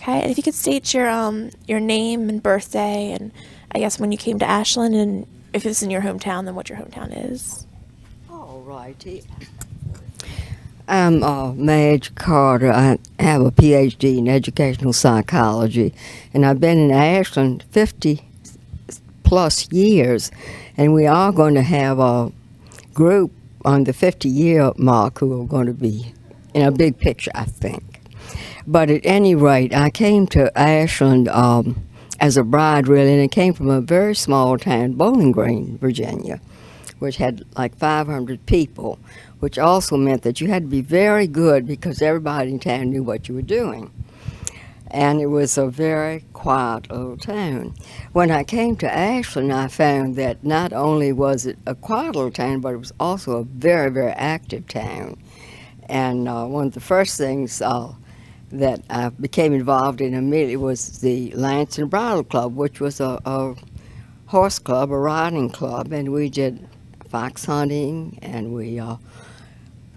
Okay, and if you could state your name and birthday, and I guess when you came to Ashland, and if it's in your hometown, then what your hometown is. All righty. I'm Madge Carter. I have a PhD in educational psychology, and I've been in Ashland 50 plus years, and we are going to have a group on the 50-year mark who are going to be in a big picture, I think. But at any rate, I came to Ashland as a bride, really, and it came from a very small town, Bowling Green, Virginia, which had like 500 people, which also meant that you had to be very good because everybody in town knew what you were doing. And it was a very quiet little town. When I came to Ashland, I found that not only was it a quiet little town, but it was also a very, very active town. And one of the first things that I became involved in immediately was the Lance and Bridle Club, which was a horse club, a riding club, and we did fox hunting, and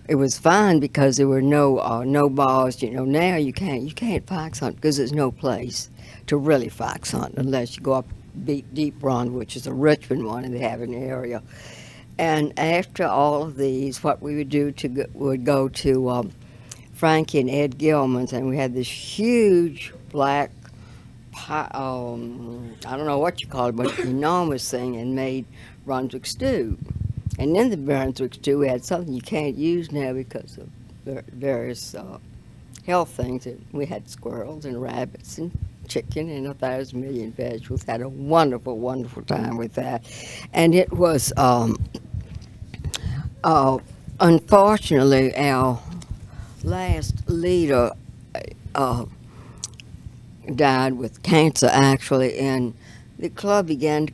it was fun because there were no bars. You know, now you can't fox hunt because there's no place to really fox hunt unless you go up Deep Run, which is a Richmond one, and they have an area. And after all of these, what we would do would go to Frankie and Ed Gilman's, and we had this huge black I don't know what you call it, but enormous thing, and made Brunswick stew. And in the Brunswick stew, we had something you can't use now because of various health things. We had squirrels and rabbits and chicken and 1,000 million vegetables. Had a wonderful, wonderful time with that. And it was, unfortunately, our last leader died with cancer, actually, and the club began to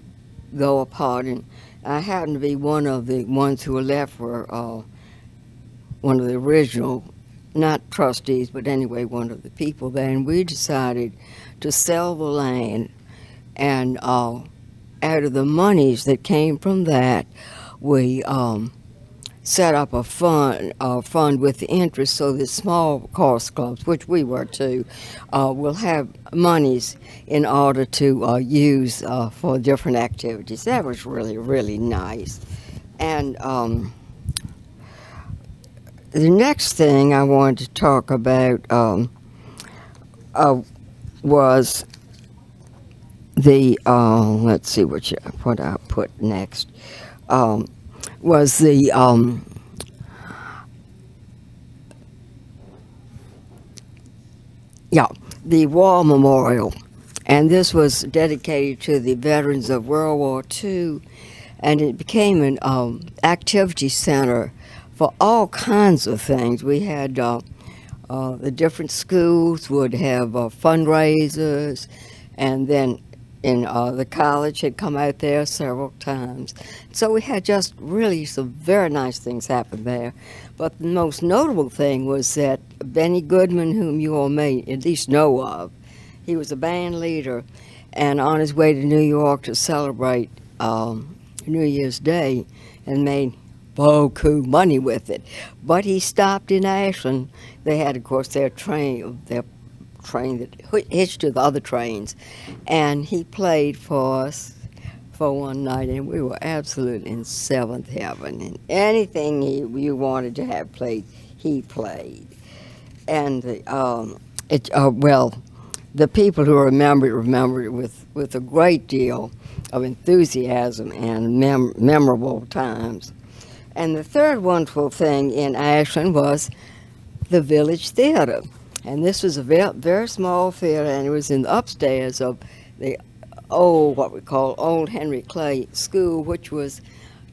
go apart, and I happened to be one of the ones who were left were one of the original, not trustees, but anyway, one of the people there, and we decided to sell the land, and out of the monies that came from that, we set up a fund with the interest so that small horse clubs, which we were too, will have monies in order to use for different activities. That was really, really nice. And the next thing I wanted to talk about was the, let's see what I put next. Was the the War Memorial, and this was dedicated to the veterans of World War II, and it became an activity center for all kinds of things. We had the different schools would have fundraisers, and then the college had come out there several times. So we had just really some very nice things happen there. But the most notable thing was that Benny Goodman, whom you all may at least know of, he was a band leader, and on his way to New York to celebrate New Year's Day, and made beaucoup money with it. But he stopped in Ashland. They had, of course, their train that hitched to the other trains, and he played for us for one night, and we were absolutely in seventh heaven. And anything you wanted to have played, he played. And the people who remember it with a great deal of enthusiasm and memorable times. And the third wonderful thing in Ashland was the Village Theater. And this was a very small theater, and it was in the upstairs of the what we call Old Henry Clay School, which was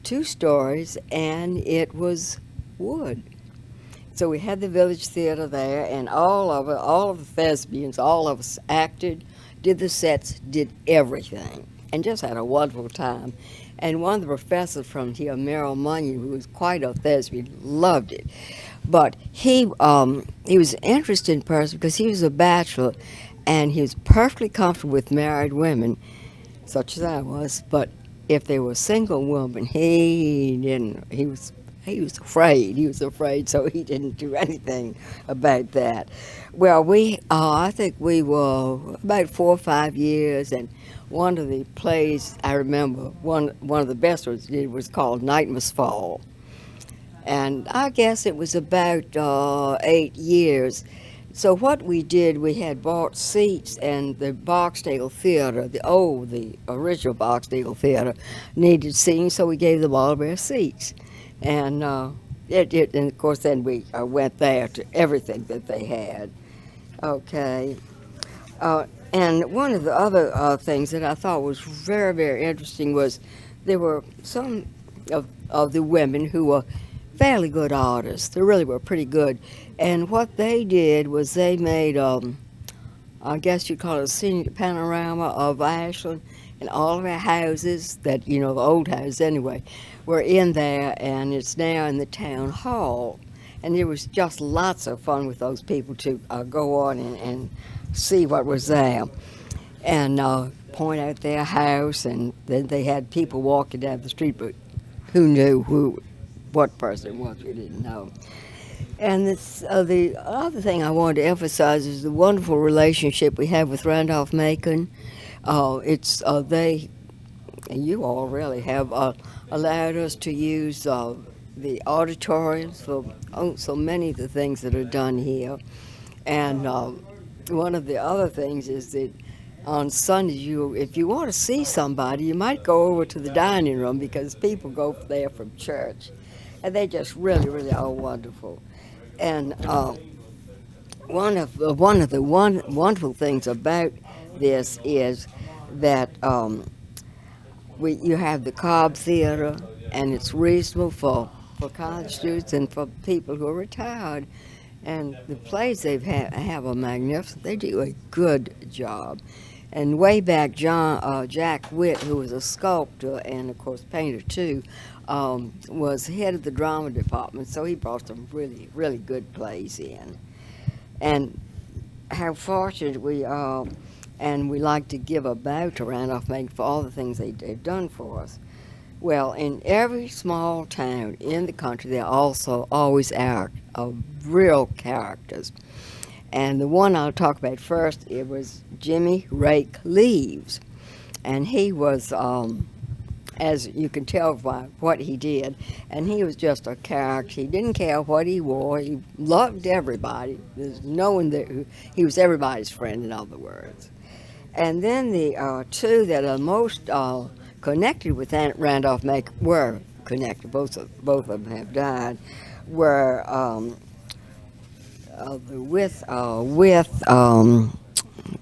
2 stories, and it was wood. So we had the Village Theater there, and all of the thespians, all of us acted, did the sets, did everything, and just had a wonderful time. And one of the professors from here, Merrill Munyon, who was quite a thespian, loved it. But he was an interesting person because he was a bachelor, and he was perfectly comfortable with married women, such as I was. But if they were single women, he didn't. He was he was afraid. He was afraid, so he didn't do anything about that. Well, I think we were about 4 or 5 years, and one of the plays I remember, one of the best ones did was called Night Must Fall, and I guess it was about 8 years. So what we did, we had bought seats, and the Barksdale Theater, the original Barksdale Theater, needed seating, so we gave them all their seats, and and of course then we went there to everything that they had. Okay, and one of the other things that I thought was very, very interesting was there were some of the women who were fairly good artists. They really were pretty good. And what they did was they made, I guess you'd call it a scenic panorama of Ashland, and all of our houses that, the old houses anyway, were in there, and it's now in the town hall. And it was just lots of fun with those people to go on and see what was there, and point out their house. And then they had people walking down the street, but who knew what person it was? We didn't know. And the other thing I wanted to emphasize is the wonderful relationship we have with Randolph-Macon. They, and you all really have allowed us to use the auditoriums for so many of the things that are done here. And one of the other things is that on Sundays, if you want to see somebody, you might go over to the dining room, because people go there from church, and they just really, really are wonderful. And one of the wonderful things about this is that you have the Cobb Theater, and it's reasonable for college students and for people who are retired. And the plays they have are magnificent. They do a good job. And way back, Jack Witt, who was a sculptor and, of course, painter too, was head of the drama department, so he brought some really, really good plays in. And how fortunate we are, and we like to give a bow to Randolph-Macon for all the things they've done for us. Well, in every small town in the country, there also always are real characters. And the one I'll talk about first, it was Jimmy Rake Leaves. And he was, as you can tell by what he did, and he was just a character. He didn't care what he wore. He loved everybody. There's no one there. He was everybody's friend, in other words. And then the two that are most connected with Randolph-Macon were connected. Both of them have died. Were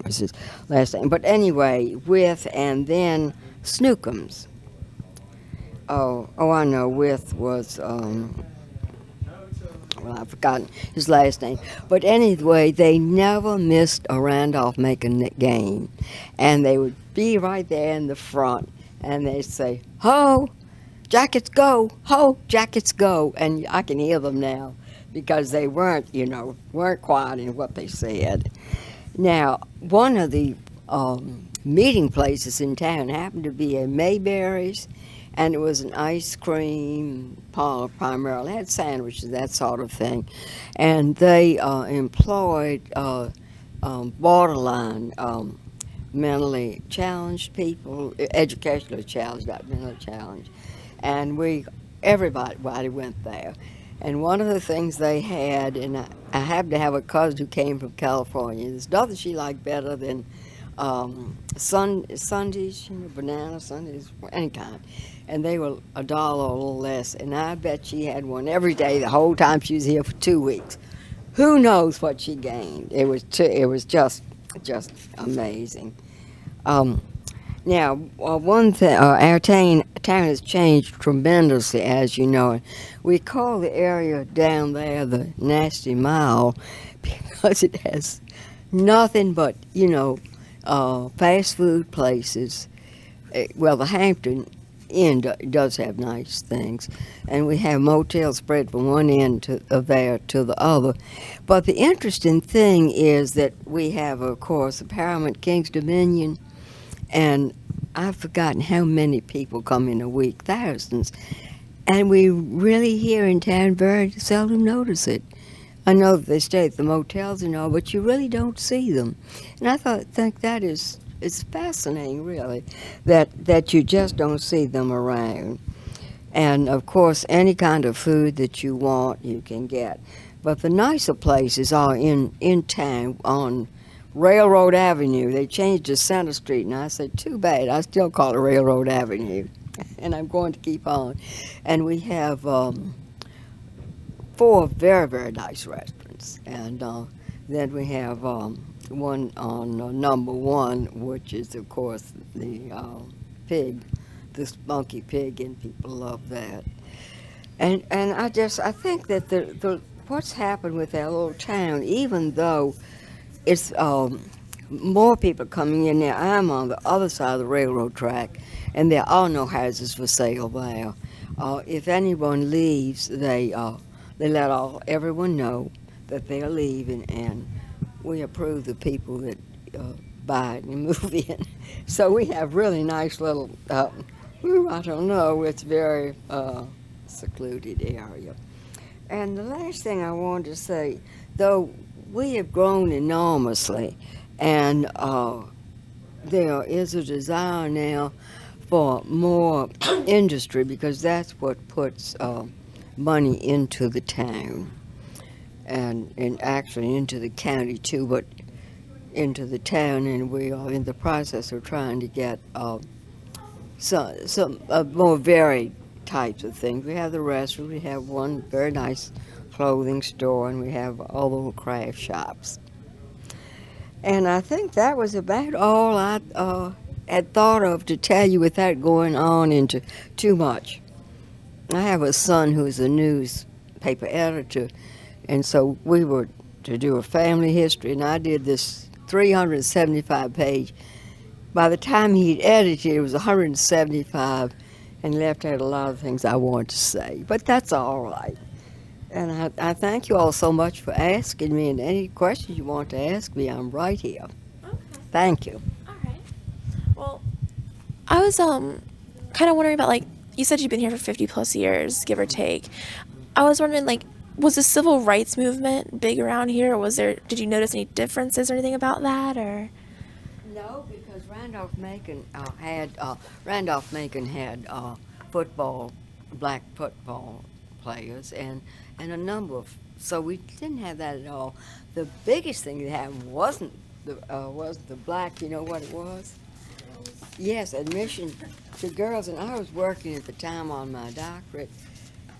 what's his last name? But anyway, and then Snookums. Oh, I know. Was I've forgotten his last name. But anyway, they never missed a Randolph-Macon game, and they would be right there in the front. And they say, "Ho, Jackets go! Ho, Jackets go!" And I can hear them now, because they weren't quiet in what they said. Now, one of the meeting places in town happened to be a Mayberry's, and it was an ice cream parlor primarily. It had sandwiches, that sort of thing, and they employed borderline mentally challenged people, educationally challenged, not mentally challenged, and everybody went there. And one of the things they had, and I happened to have a cousin who came from California. There's nothing she liked better than sundaes, banana sundaes, any kind. And they were $1 or a little less. And I bet she had one every day the whole time she was here for 2 weeks. Who knows what she gained? It was just amazing. Now, one thing, our town has changed tremendously, as you know. We call the area down there the Nasty Mile because it has nothing but, fast food places. Well, the Hampton Inn does have nice things, and we have motels spread from one end of there to the other. But the interesting thing is that we have, of course, the Paramount King's Dominion, and I've forgotten how many people come in a week, thousands. And we really here in town very seldom notice it. I know that they stay at the motels and all, but you really don't see them. And think that is fascinating, really, that you just don't see them around. And of course, any kind of food that you want, you can get. But the nicer places are in town on Railroad Avenue. They changed to Center Street, and I said, too bad. I still call it Railroad Avenue, and I'm going to keep on. And we have 4 very, very nice restaurants. And then we have one on number 1, which is, of course, the pig, the spunky pig, and people love that. And I think that the what's happened with that little town, even though it's more people coming in there. I'm on the other side of the railroad track, and there are no houses for sale there. If anyone leaves, they let everyone know that they're leaving, and we approve the people that buy it and move in. So we have really nice little, I don't know, it's very secluded area. And the last thing I wanted to say, though we have grown enormously, and there is a desire now for more industry, because that's what puts money into the town, and actually into the county too, but into the town, and we are in the process of trying to get some more varied types of things. We have the restaurant, we have one very nice clothing store, and we have all the little craft shops. And I think that was about all I had thought of to tell you without going on into too much. I have a son who's a newspaper editor, and so we were to do a family history, and I did this 375-page. By the time he'd edited, it was 175, and left out a lot of things I wanted to say. But that's all right. And I thank you all so much for asking me, and any questions you want to ask me, I'm right here. Okay. Thank you. All right. Well, I was kind of wondering about, like, you said you've been here for 50 plus years, give or take. I was wondering, like, was the civil rights movement big around here, or did you notice any differences or anything about that, or? No, because Randolph-Macon had black football players, and a number of, so we didn't have that at all. The biggest thing that happened wasn't the black, you know what it was? Yes, admission to girls, and I was working at the time on my doctorate,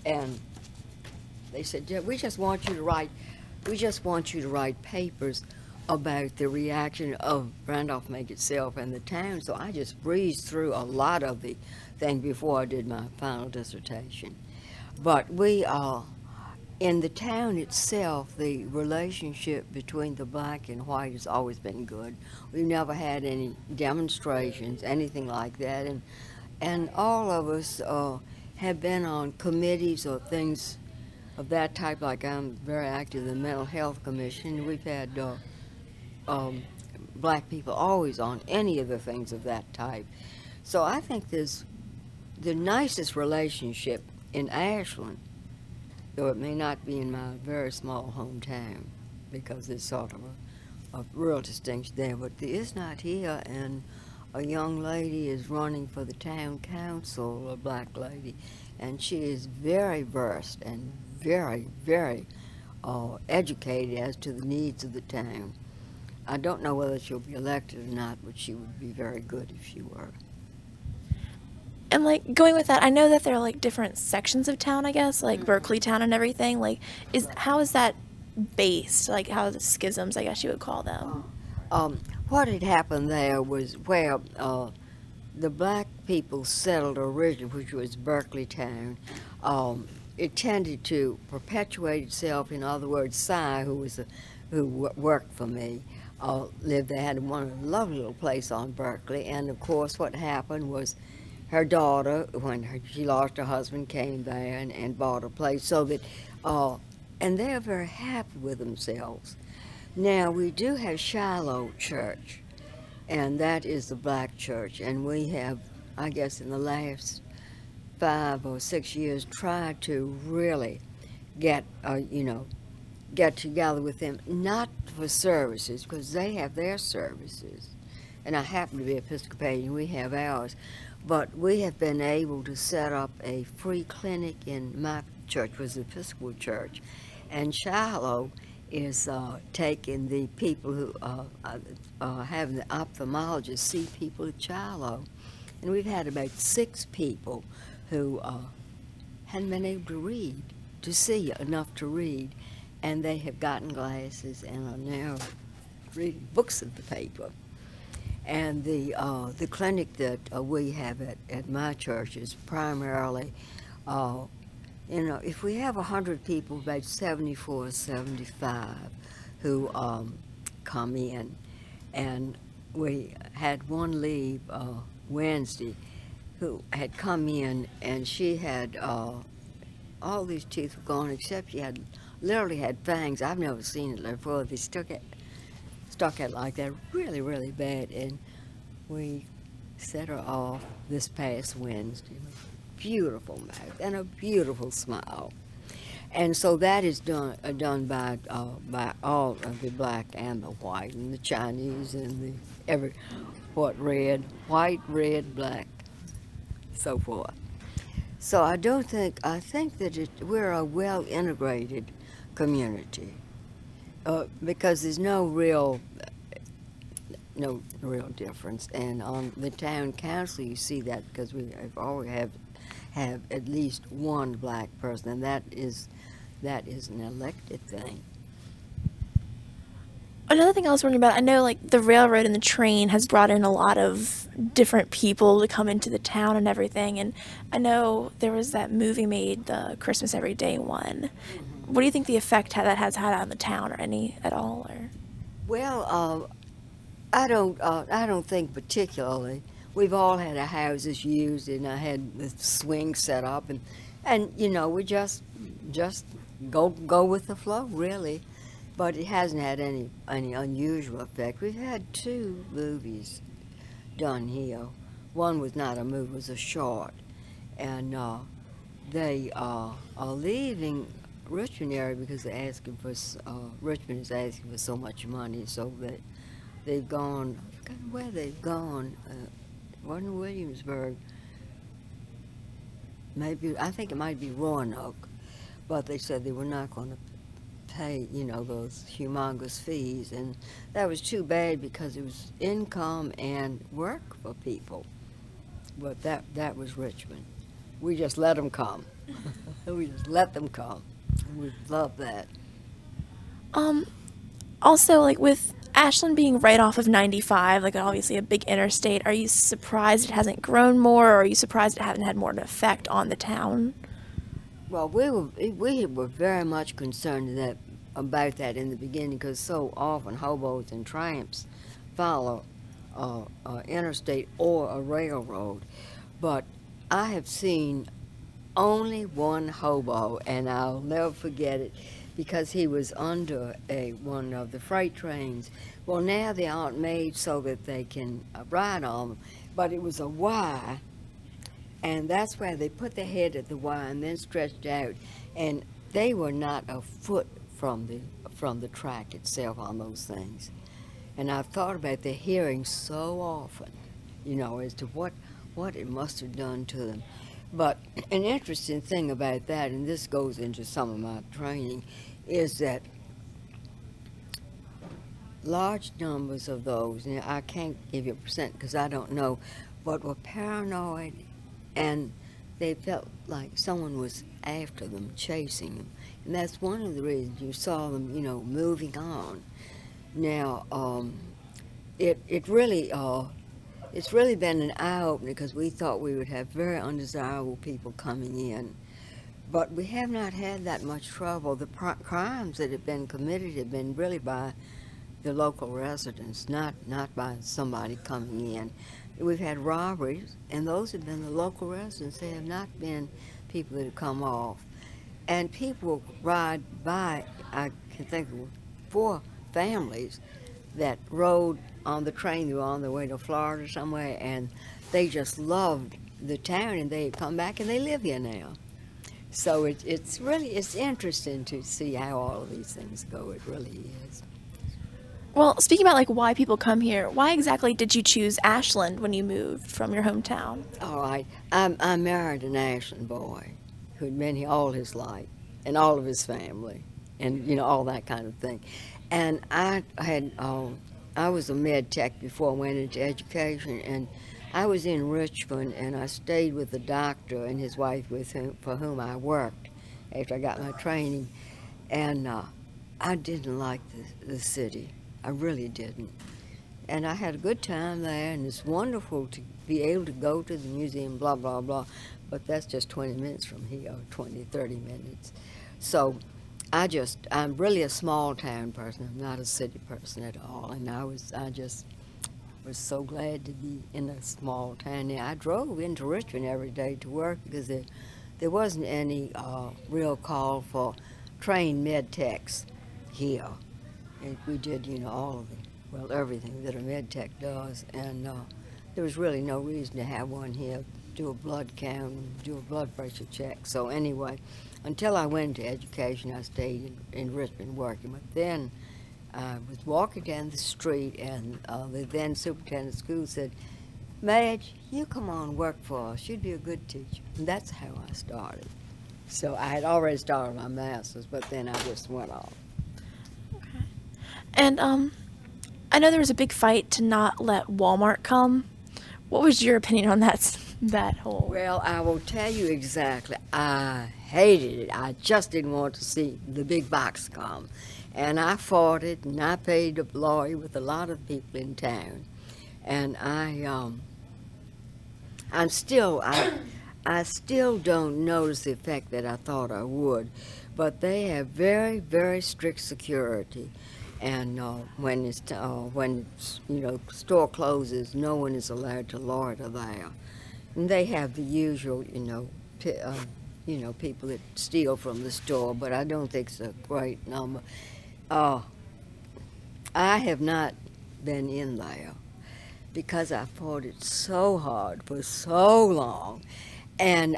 and they said, yeah, we just want you to write papers about the reaction of Randolph-Macon itself and the town. So I just breezed through a lot of the thing before I did my final dissertation. But we in the town itself, the relationship between the black and white has always been good. We've never had any demonstrations, anything like that, and all of us have been on committees or things of that type. Like I'm very active in the Mental Health Commission. We've had black people always on any of the things of that type. So I think there's the nicest relationship in Ashland, though it may not be in my very small hometown, because there's sort of a real distinction there, but there is not here. And a young lady is running for the town council, a black lady, and she is very versed and very, very educated as to the needs of the town. I don't know whether she'll be elected or not, but she would be very good if she were. And, like, going with that, I know that there are, like, different sections of town, I guess, like Berkeley Town and everything. Like, how is that based? Like, how are the schisms, I guess you would call them? What had happened there was where the black people settled originally, which was Berkeley Town. It tended to perpetuate itself. In other words, Cy, who worked for me, lived there, had one lovely little place on Berkeley. And of course, what happened was her daughter, when she lost her husband, came there and bought a place. So that, and they're very happy with themselves. Now we do have Shiloh Church, and that is the black church. And we have, I guess, in the last 5 or 6 years, tried to really get, get together with them, not for services, because they have their services, and I happen to be Episcopalian, we have ours, but we have been able to set up a free clinic in my church, was the Episcopal church, and Shiloh is taking the people who having the ophthalmologist see people at Shiloh, and we've had about 6 people who hadn't been able to read, to see enough to read, and they have gotten glasses and are now reading books of the paper. And the clinic that we have at my church is primarily, if we have 100 people, about 74 or 75 who come in. And we had one leave Wednesday who had come in, and she had all these teeth were gone except she had literally had fangs. I've never seen it before. They stuck it like that really, really bad, and we set her off this past Wednesday. Beautiful mouth and a beautiful smile, and so that is done by all of the black and the white and the Chinese and the white, red, black, so forth. So I think that we're a well integrated community because there's no real difference. And on the town council, you see that because we always have at least one black person, and that is an elected thing. Another thing I was wondering about, I know like the railroad and the train has brought in a lot of different people to come into the town and everything, and I know there was that movie made, the Christmas Every Day one. What do you think the effect that has had on the town, or any at all? Or Well, I don't think particularly. We've all had our houses used, and I had the swing set up, and we just go with the flow, really. But it hasn't had any unusual effect. We've had 2 movies done here. One was not a movie; it was a short, and they are leaving Richmond area because they're asking for Richmond is asking for so much money, so that they've gone. I forgot where they've gone. Wasn't Williamsburg? Maybe I think it might be Roanoke, but they said they were not going to pay, those humongous fees, and that was too bad because it was income and work for people. But that was Richmond. We just let them come. We just let them come. We love that. Also, like with Ashland being right off of 95, like obviously a big interstate, are you surprised it hasn't grown more, or are you surprised it hasn't had more of an effect on the town? Well, we were very much concerned about that in the beginning because so often hobos and tramps follow interstate or a railroad. But I have seen only one hobo, and I'll never forget it because he was under one of the freight trains. Well, now they aren't made so that they can ride on them, but it was a Y. And that's where they put their head at the Y and then stretched out. And they were not a foot from the track itself on those things. And I've thought about their hearing so often, as to what it must have done to them. But an interesting thing about that, and this goes into some of my training, is that large numbers of those, and I can't give you a percent because I don't know, but were paranoid, and they felt like someone was after them, chasing them. And that's one of the reasons you saw them, moving on. Now, it's really been an eye-opener because we thought we would have very undesirable people coming in. But we have not had that much trouble. The crimes that have been committed have been really by the local residents, not by somebody coming in. We've had robberies, and those have been the local residents. They have not been people that have come off. And people ride by, I can think of 4 families that rode on the train. They were on their way to Florida somewhere, and they just loved the town, and they come back and they live here now. So it's interesting to see how all of these things go. It really is. Well, speaking about like why people come here, why exactly did you choose Ashland when you moved from your hometown? All right, I married an Ashland boy who'd been here all his life, and all of his family, and all that kind of thing. And I was a med tech before I went into education, and I was in Richmond, and I stayed with the doctor and his wife for whom I worked after I got my training. And I didn't like the city. I really didn't. And I had a good time there, and it's wonderful to be able to go to the museum, blah, blah, blah. But that's just 20 minutes from here, 20, 30 minutes. So I'm really a small town person. I'm not a city person at all. And I just was so glad to be in a small town. And I drove into Richmond every day to work because there wasn't any real call for trained med techs here. And we did, all of everything that a med tech does. And there was really no reason to have one here, do a blood count, do a blood pressure check. So anyway, until I went into education, I stayed in Richmond working. But then I was walking down the street, and the then superintendent of school said, "Madge, you come on work for us. You'd be a good teacher." And that's how I started. So I had already started my master's, but then I just went off. Okay. And I know there was a big fight to not let Walmart come. What was your opinion on that whole? Well, I will tell you exactly. I hated it. I just didn't want to see the big box come. And I fought it, and I paid a lawyer with a lot of people in town. And I still don't notice the effect that I thought I would. But they have very, very strict security. And when store closes, no one is allowed to loiter there. And they have the usual, people that steal from the store, but I don't think it's a great number. I have not been in there because I fought it so hard for so long, and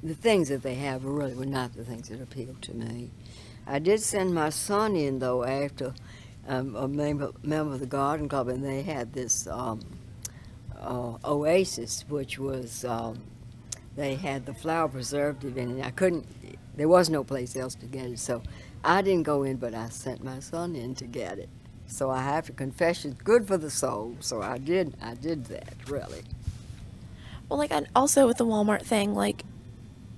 the things that they have really were not the things that appealed to me. I did send my son in, though, after a member of the garden club, and they had this oasis, which was they had the flower preservative in it. There was no place else to get it, so I didn't go in, but I sent my son in to get it. So I have to confess, it's good for the soul. So I did that, really. Well, like, and also with the Walmart thing, like,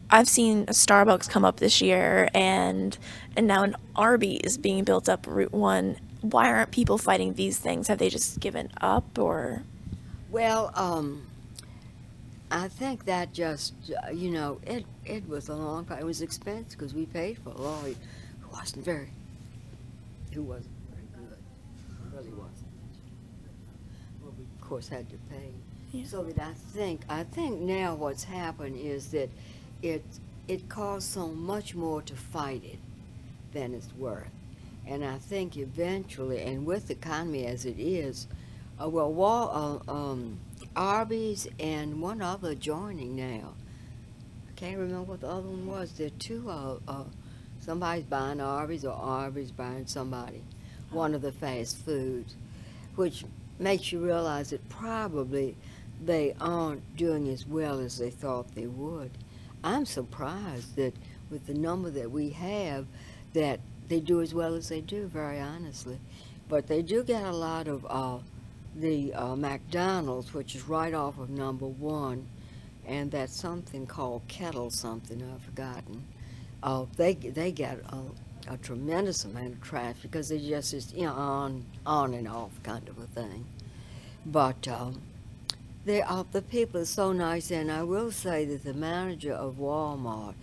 I've seen a Starbucks come up this year, and now an Arby's being built up Route 1. Why aren't people fighting these things? Have they just given up, or? Well, I think that just, it was a long time. It was expensive because we paid for a lawyer who wasn't very good. Really wasn't. Well, we, of course, had to pay. Yeah. So that I think now what's happened is that it costs so much more to fight it than it's worth. And I think eventually, and with the economy as it is, Arby's and one other joining now. I can't remember what the other one was. There are two. Somebody's buying Arby's, or Arby's buying somebody, one of the fast foods, which makes you realize that probably they aren't doing as well as they thought they would. I'm surprised that with the number that we have, that they do as well as they do, very honestly. But they do get a lot of the McDonald's, which is right off of number 1, and that's something called Kettle something, I've forgotten. They get a tremendous amount of traffic because they just is on and off kind of a thing. But the people are so nice, and I will say that the manager of Walmart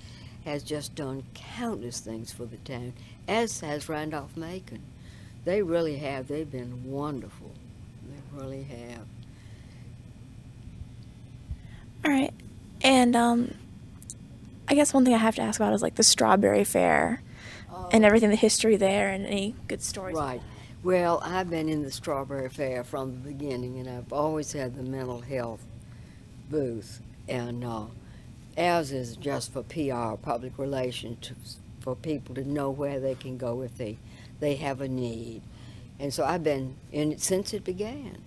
has just done countless things for the town, as has Randolph Macon. They really have. They've been wonderful. They really have. All right. And I guess one thing I have to ask about is like the Strawberry Fair and everything, the history there, and any good stories. Right. Well, I've been in the Strawberry Fair from the beginning, and I've always had the mental health booth, and ours is just for PR, public relations, for people to know where they can go if they have a need. And so I've been in it since it began.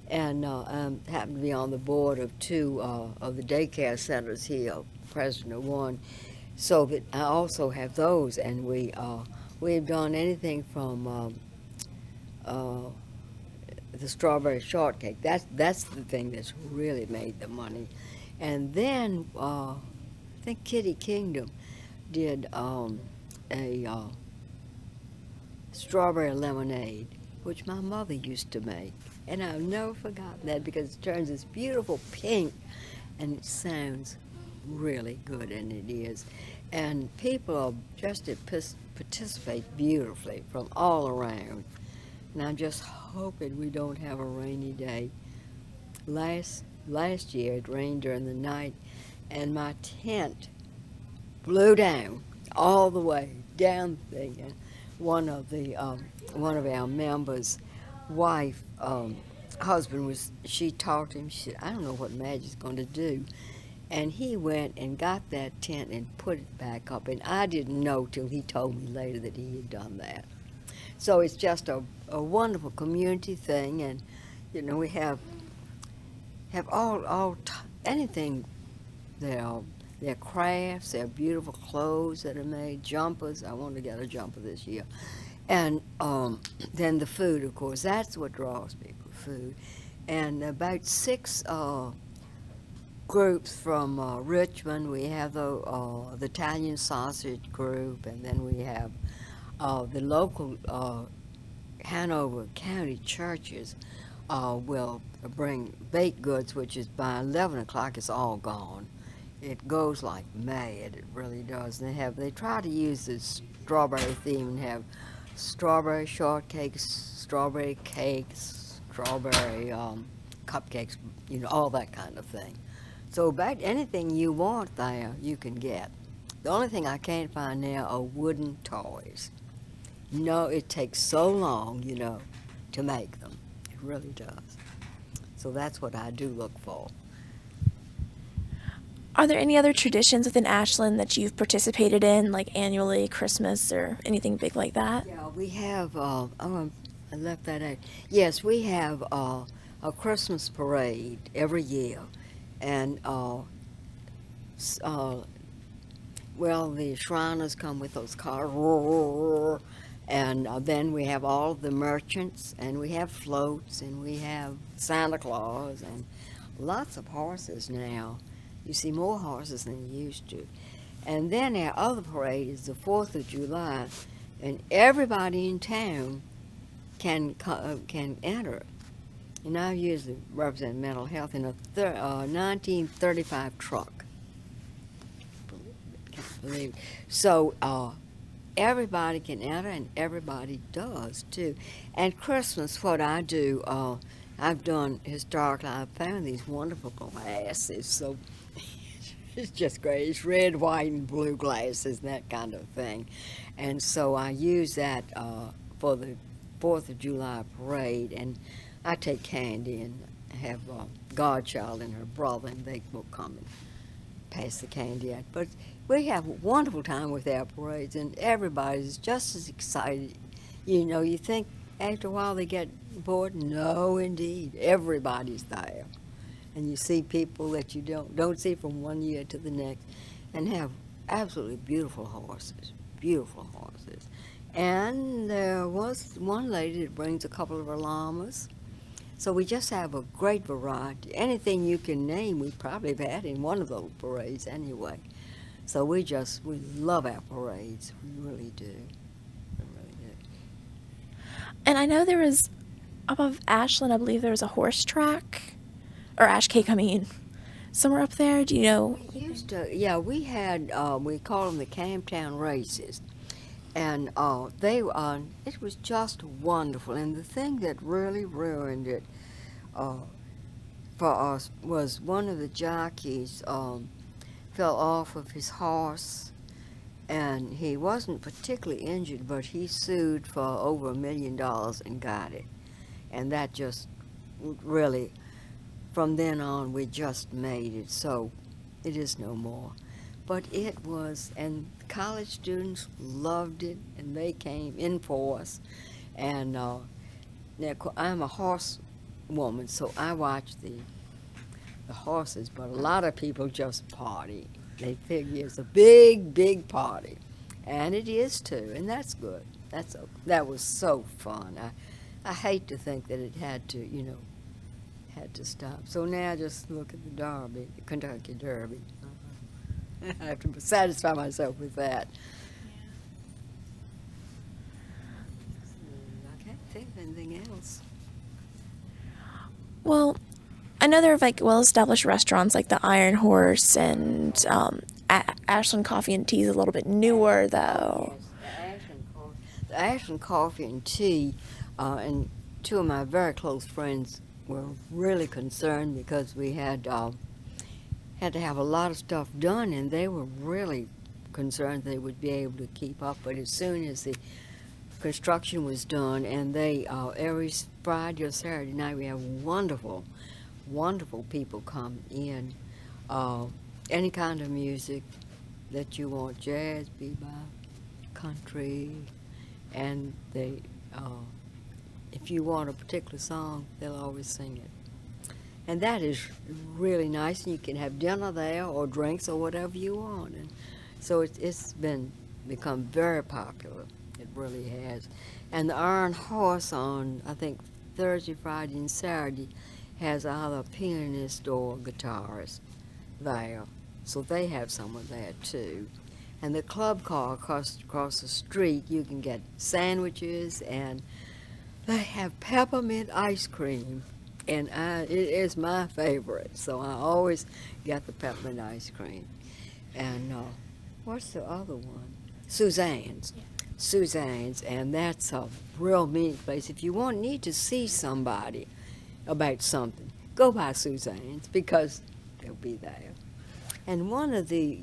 And I happen to be on the board of two of the daycare centers here, president of one, so that I also have those. And we've done anything from the strawberry shortcake. That's the thing that's really made the money. And then I think Kitty Kingdom did a strawberry lemonade, which my mother used to make. And I've never forgotten that because it turns this beautiful pink and it sounds really good, and it is. And people are just participate beautifully from all around. And I'm just hoping we don't have a rainy day. Last year it rained during the night, and my tent blew down all the way down there. One of our members' wife, husband she talked to him. She said, "I don't know what Madge is going to do," and he went and got that tent and put it back up. And I didn't know till he told me later that he had done that. So it's just a wonderful community thing, and we have anything. Their crafts, their beautiful clothes that are made, jumpers. I want to get a jumper this year. And then the food, of course, that's what draws people, food. And about 6 groups from Richmond. We have the Italian sausage group, and then we have the local Hanover County churches will bring baked goods, which is by 11 o'clock it's all gone. It goes like mad, it really does. And they try to use this strawberry theme and have strawberry shortcakes, strawberry cakes, strawberry cupcakes, all that kind of thing. So about anything you want there, you can get. The only thing I can't find now are wooden toys. It takes so long, to make them. It really does. So that's what I do look for. Are there any other traditions within Ashland that you've participated in, like annually, Christmas, or anything big like that? Yeah, we have, I left that out. Yes, we have a Christmas parade every year. And, the Shriners come with those cars, and then we have all the merchants, and we have floats, and we have Santa Claus, and lots of horses now. You see more horses than you used to. And then our other parade is the 4th of July, and everybody in town can enter. And I usually represent mental health in a 1935 truck. Can't believe it. So everybody can enter, and everybody does too. And Christmas, what I do, I've done historically. I've found these wonderful glasses. So it's just great. It's red, white, and blue glasses, that kind of thing. And so I use that for the 4th of July parade, and I take candy and have Godchild and her brother, and they will come and pass the candy out. But we have a wonderful time with our parades, and everybody's just as excited. You think after a while they get bored? No, indeed. Everybody's there. And you see people that you don't see from one year to the next, and have absolutely beautiful horses. And there was one lady that brings a couple of her llamas. So we just have a great variety. Anything you can name, we probably have had in one of those parades anyway. So we love our parades. We really do. And I know there was, above Ashland, I believe there was a horse track, or Ash Cake, somewhere up there. Do you know? We used to, yeah, we had, we called them the Camptown races. And it was just wonderful. And the thing that really ruined it for us was one of the jockeys fell off of his horse, and he wasn't particularly injured, but he sued for over $1 million and got it. And that just really from then on, we just made it so it is no more. But it was, and college students loved it, and they came in for us. And now, I'm a horse woman, so I watch the horses, but a lot of people just party. They figure it's a big, big party. And it is too, and that's good. That was so fun. I hate to think that it had to, had to stop. So now just look at the Derby, the Kentucky Derby. I have to satisfy myself with that. I can't think of anything else. Well, I know there are like well-established restaurants like the Iron Horse and Ashland Coffee and Tea is a little bit newer though. Yes, the Ashland Coffee and Tea, and two of my very close friends were really concerned because we had to have a lot of stuff done, and they were really concerned they would be able to keep up. But as soon as the construction was done, and they every Friday or Saturday night we have wonderful people come in, any kind of music that you want, jazz, bebop, country, and they if you want a particular song, they'll always sing it. And that is really nice, and you can have dinner there or drinks or whatever you want. And so it's become very popular. It really has. And the Iron Horse on, I think, Thursday, Friday, and Saturday has either a pianist or a guitarist there. So they have someone there too. And the club car across the street, you can get sandwiches, and they have peppermint ice cream. And it is my favorite, so I always get the peppermint ice cream. And what's the other one? Suzanne's. Yeah. Suzanne's, and that's a real meet place. If you need to see somebody about something, go by Suzanne's because they'll be there. And one of the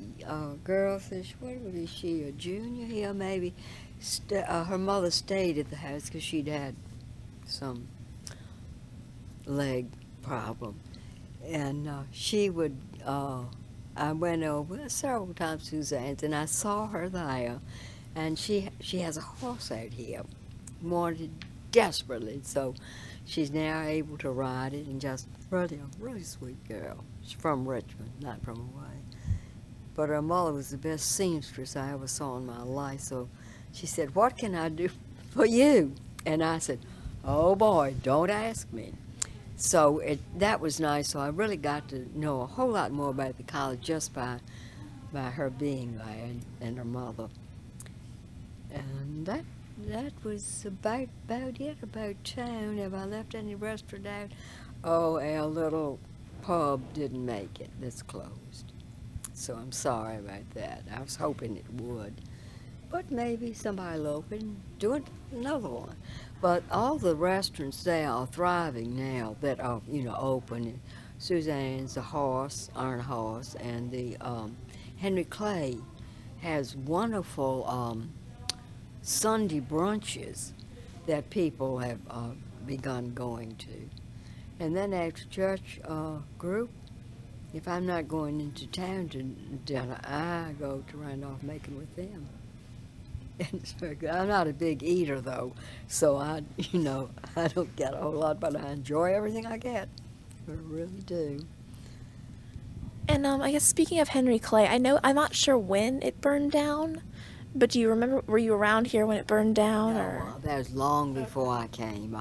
girls, what was she, a junior here maybe? Her mother stayed at the house because she'd had some leg problem, and she would. I went over several times to Suzanne's, and I saw her there, and she has a horse out here, wanted desperately, so she's now able to ride it, and just really a really sweet girl. She's from Richmond, not from away, but her mother was the best seamstress I ever saw in my life. So she said, "What can I do for you?" And I said, "Oh boy, don't ask me." So that was nice. So I really got to know a whole lot more about the college just by her being there and her mother. And that was about it about town. Have I left any restaurant out? Oh, our little pub didn't make it. It's closed. So I'm sorry about that. I was hoping it would. But maybe somebody will open, do another one. But all the restaurants there are thriving now that are, open. Suzanne's, the Horse, Iron Horse, and the Henry Clay has wonderful Sunday brunches that people have begun going to. And then after church group, if I'm not going into town to dinner, I go to Randolph Macon with them. And it's very good. I'm not a big eater though, so I don't get a whole lot, but I enjoy everything I get. I really do. And I guess speaking of Henry Clay, I'm not sure when it burned down, but do you remember? Were you around here when it burned down? Or That was long before I came.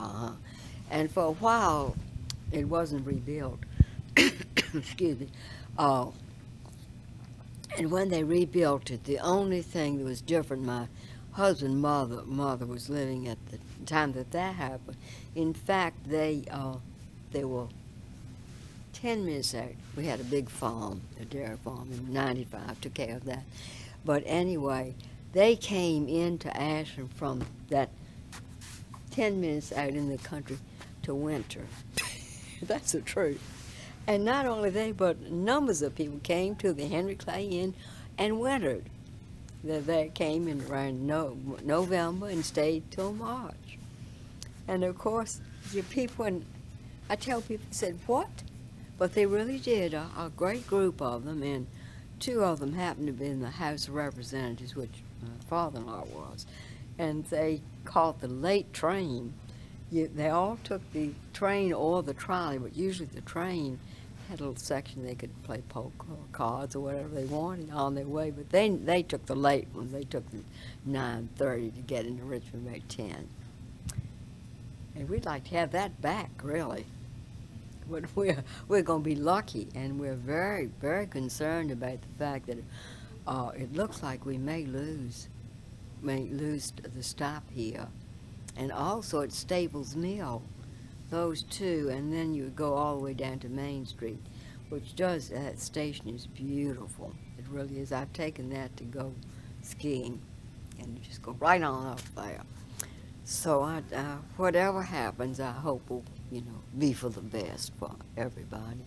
And for a while, it wasn't rebuilt. Excuse me. And when they rebuilt it, the only thing that was different, my husband's mother was living at the time that happened. In fact, they were 10 minutes out. We had a big farm, a dairy farm in '95, took care of that. But anyway, they came into Ashland from that 10 minutes out in the country to winter. That's the truth. And not only they, but numbers of people came to the Henry Clay Inn and wintered. They came in around November and stayed till March. And of course, the people, and I tell people, said, "What? But they really did, a great group of them, and two of them happened to be in the House of Representatives, which my father-in-law was, and they caught the late train. They all took the train or the trolley, but usually the train had a little section they could play poker or cards or whatever they wanted on their way, but they took the late one. They took the 9:30 to get into Richmond by 10. And we'd like to have that back, really. But we're going to be lucky, and we're very, very concerned about the fact that it looks like we may lose the stop here. And also at Staples Mill, those two, and then you go all the way down to Main Street, that station is beautiful. It really is. I've taken that to go skiing, and you just go right on up there. So whatever happens, I hope will, be for the best for everybody.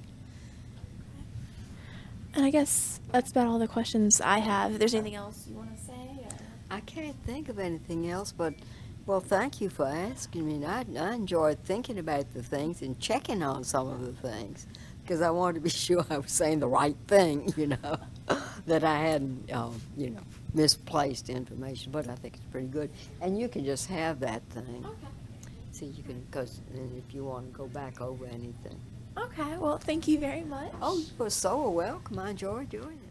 And I guess that's about all the questions I have. If there's anything else you want to say? Or? I can't think of anything else, but, well, thank you for asking me. I enjoyed thinking about the things and checking on some of the things, because I wanted to be sure I was saying the right thing, that I hadn't, misplaced information. But I think it's pretty good. And you can just have that thing. Okay. So you can, because if you want to go back over anything. Okay, well, thank you very much. Oh, you were so welcome. I enjoyed doing it.